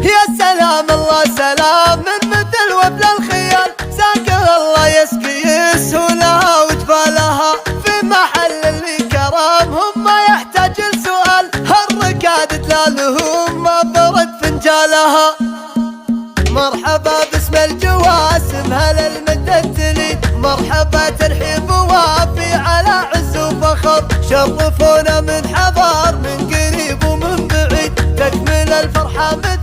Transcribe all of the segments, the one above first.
يا سلام الله سلام من مثل وبل الخيال، ساقها الله يسقي سهولها وجبالها، في محل اللي كرامهم ما يحتاج لسؤال، هالركاد تلالهم ما برد فنجالها. مرحبا باسم الجواسم هلا المدة تليد، مرحبا ترحيب وافي على عز وفخر، شرفونا من حضر من قريب ومن بعيد، تكمل الفرحة مثل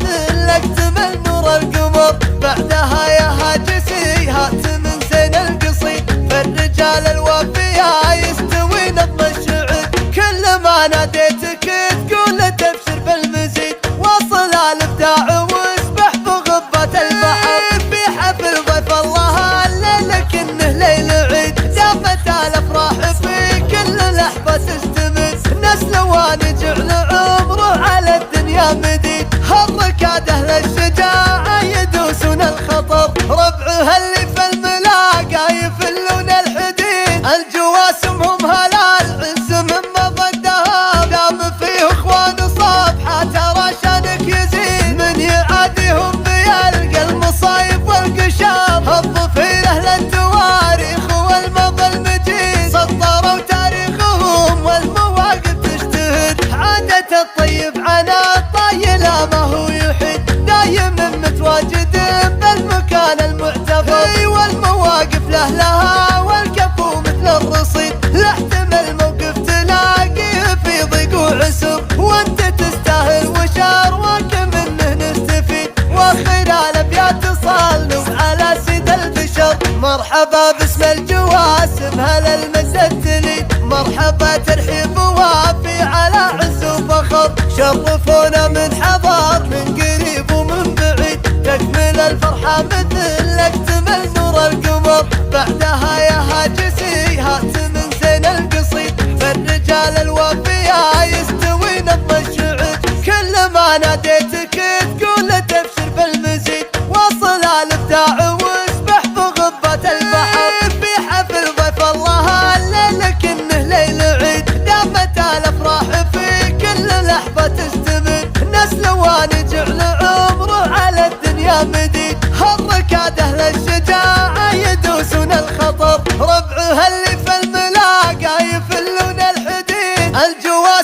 اكتمل نور القمر، بعدها يا هاجسي هات من زين القصيد، فالرجال الوفياء يستوي نظم الشعر، كل ما ناديتك تقول تبشر بالمزيد، واصل الابداع واسبح بغبة البحر، في حفل ضيف الله الليلة كنه ليل عيد، دامت الافراح في كل لحظة تستمد، نسل ونجعل عمره على الدنيا مديد، هالركاد اهل الشجاعة يدوسون الخطر، ربعها اللي في الملاقى يفلون الحديد، الجواسم هم هلا العز من مضى الدهر، دام فيه اخوان صفحة ترى شانك يزيد، من يعاديهم بيلقى المصايب والقشار، الظفير اهل التواريخ والمضى المجيد، سطروا تاريخهم والمواقف تجتهد، عادة الطيب عنا الطايلة ما هو يحد، دايما متواجد بالمكان المعتبر، والمواقف لها والكفو مثل الرصيد، لا احتمل موقف تلاقيه في ضيق وعسر، وانت تستاهل وشار وكمنه نستفيد، وخلال ابيات صلوا على سيد البشر، مرحبا باسم الجواسم هلا المسا تليد، مرحبا ترحيب وافي على عز وفخر، شرفونا من حضر من قريب ومن بعيد، تكمل الفرحة مثل اكتمل نور القمر، بعدها يا هاجسي هات من زين القصيد، فالرجال الوفياء يستوي نظم الشعر، كل ما ناديتك تقول تبشر بالمزيد، واصل الابداع واسبح بغبة البحر، في حفل ضيف الله الليلة كنه ليل عيد، دامت الافراح في كل لحظة تستمر، نسل ونجعل عمره على الدنيا مديد، هالركاد اهل الشجاعة يدوسون الخطر، ربعها اللي في الملاقى يفلون الحديد، الجواسم